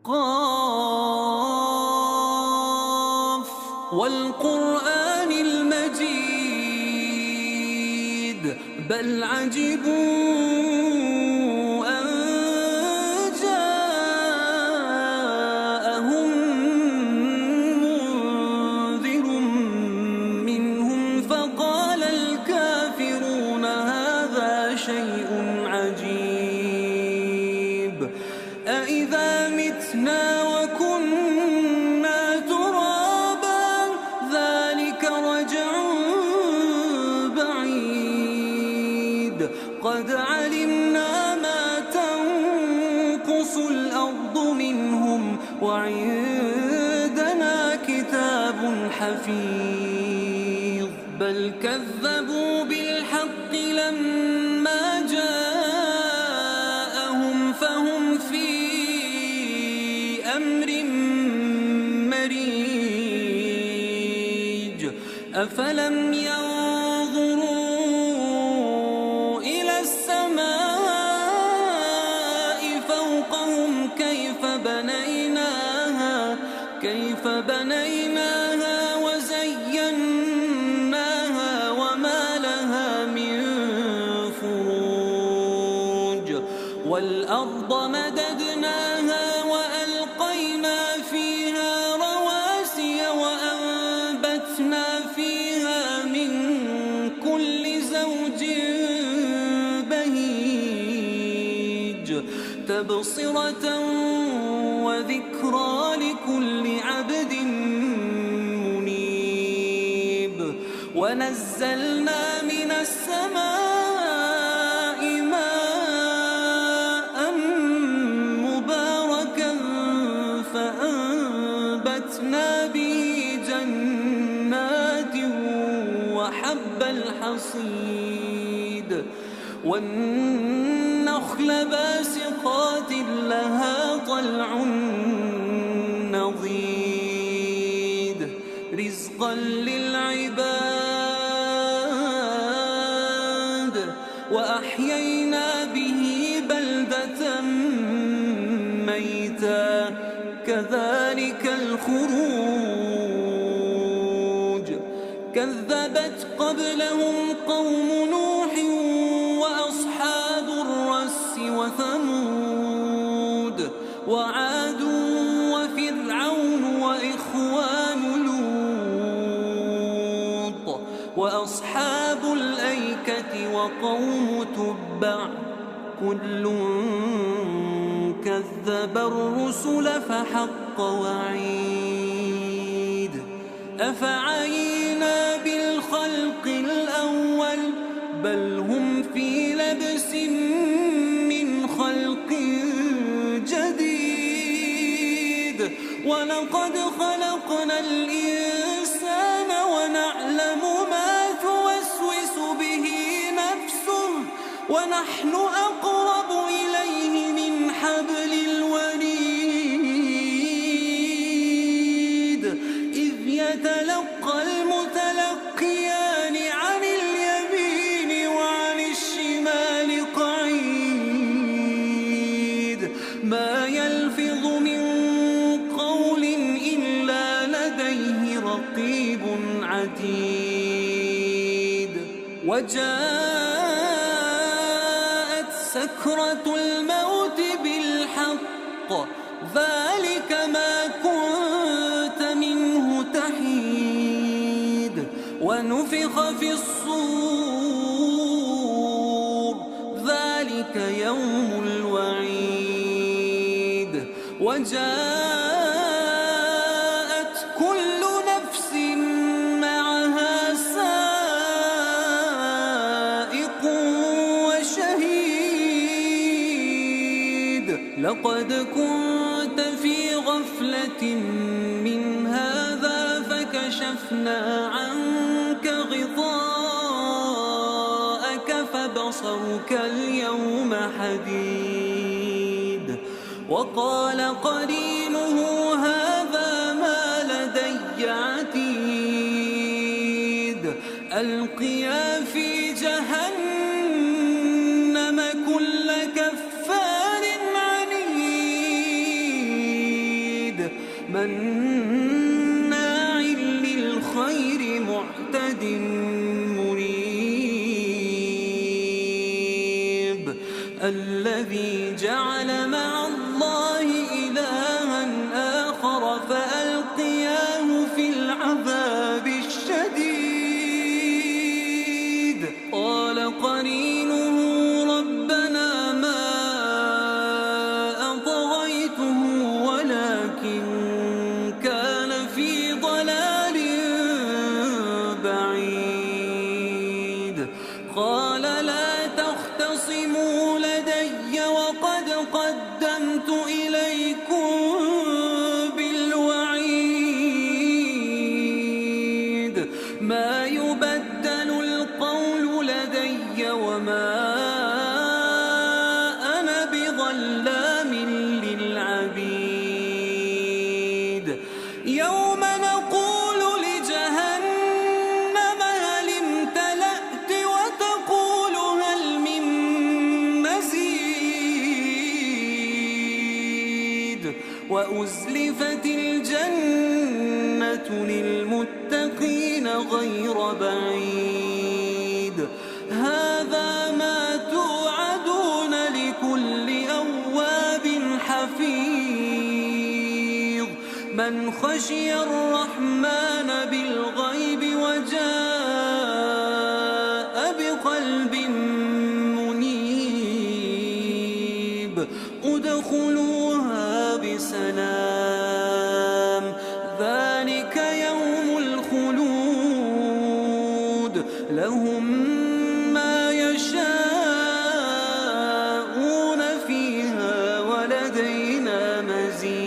قاف والقرآن المجيد بل عجبوا أن جاءهم منذر منهم فقال الكافرون هذا شيء عجيب أإذا متنا وكنا ترابا ذلك رجع بعيد قد علمنا ما تنقص الأرض منهم وعندنا كتاب حفيظ بل كذبوا بالحق لما جاءهم فهم في أمر مريج أفلم ينظروا إلى السماء فوقهم كيف بنيناها وزيناها وما لها من فروج والأرض مددناها وألقينا فيها رواسي وأنبتنا فيها من كل زوج بهيج تبصرة وذكرى لكل عبد منيب ونزلنا من السماء ماء مباركا فأنبتنا به جنات وحب الحصيد والنخل باسقات لها طلع نضيد رزقا للعباد وأحيينا به بلدة ميتا كذلك الخروج كذبت قبلهم قوم نوح وأصحاب الرس وثمود وعاد وفرعون وإخوان لوط وأصحاب الأيكة وقوم تبع كل كذب الرسل فحق وعيد أفعينا بالخلق الأول بل هم في لبس من خلق جديد ولقد خلقنا الإنسان ونعلم ما توسوس به نفسه ونحن أقرب إليه من حبل الوريد إذ يتلقى المتلقيان عن اليمين وعن الشمال قعيد ما يلفظ من قول إلا لديه رقيب عتيد وجاءت سكرة الموت بالحق ذلك ما كنت منه تحيد ونفخ في الصور ذلك يوم الوعيد وجاءت كل نفس معها سائق وشهيد لقد كنت في غفلة من هذا فكشفنا عنك غطاءك فبصرك اليوم حديد وقال قرينه هذا ما لدي عتيد ألقيا في جهنم كل كفار عنيد مناع للخير معتد مريب الذي جعل مع الله إلها آخر فألقياه في العذاب الشديد قال قرينه ربنا ما أطغيته ولكن كان في ضلال بعيد قال لا تختصموا لدي وقد قدمت إليكم بالوعيد ما يبدل القول لدي وما أنا بظلام للعبيد يوم نقول لجهنم هل امتلأت وتقول هل من مزيد وأزلفت الجنة للمتقين غير بعيد هذا ما توعدون لكل أواب حفيظ من خشي الرحمن بالغيب وجاء بقلب منيب ادخلوها بسلام ذلك يوم الخلود لهم ما يشاءون فيها ولدينا مزيد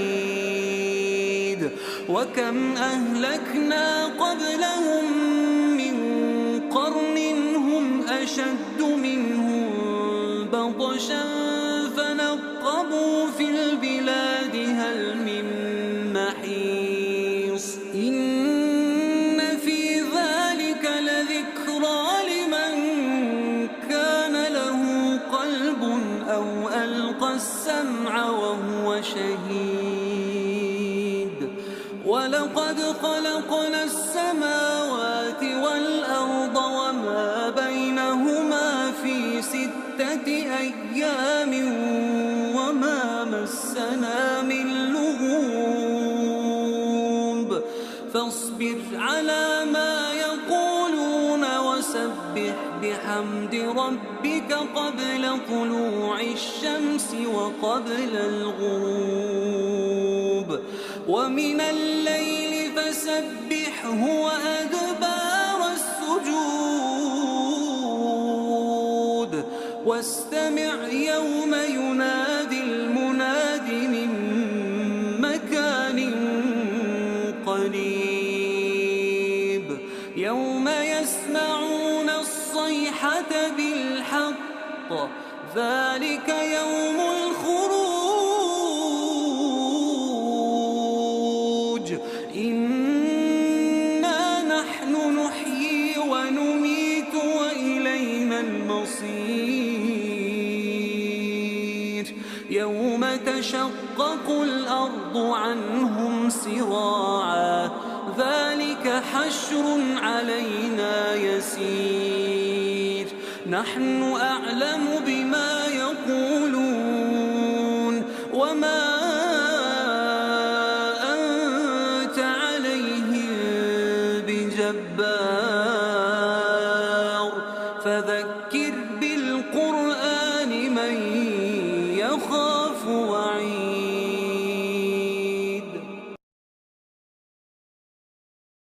وكم أهلكنا قبلهم من قرن هم أشد منهم بطشا فنقبوا في البلاد هل من محيص إن في ذلك لذكرى لمن كان له قلب أو ألقى السمع وهو شهيد ولقد خلقنا السماوات والأرض وما بينهما في 6 أيام وما مسنا من لغوب فاصبر على ما يقولون وسبح بحمد ربك قبل طلوع الشمس وقبل الغروب ومن الليل فسبحه وأدبار السجود واستمع يوم ينادي المناد من مكان قريب يوم يسمعون الصيحة بالحق ذلك يوم الخروج إنا نحن نحيي ونميت وإلينا المصير يوم تشقق الأرض عنهم سراعا ذلك حشر علينا يسير نحن أعلم بما يقولون وما أنت عليهم بجبار فذكر بالقرآن من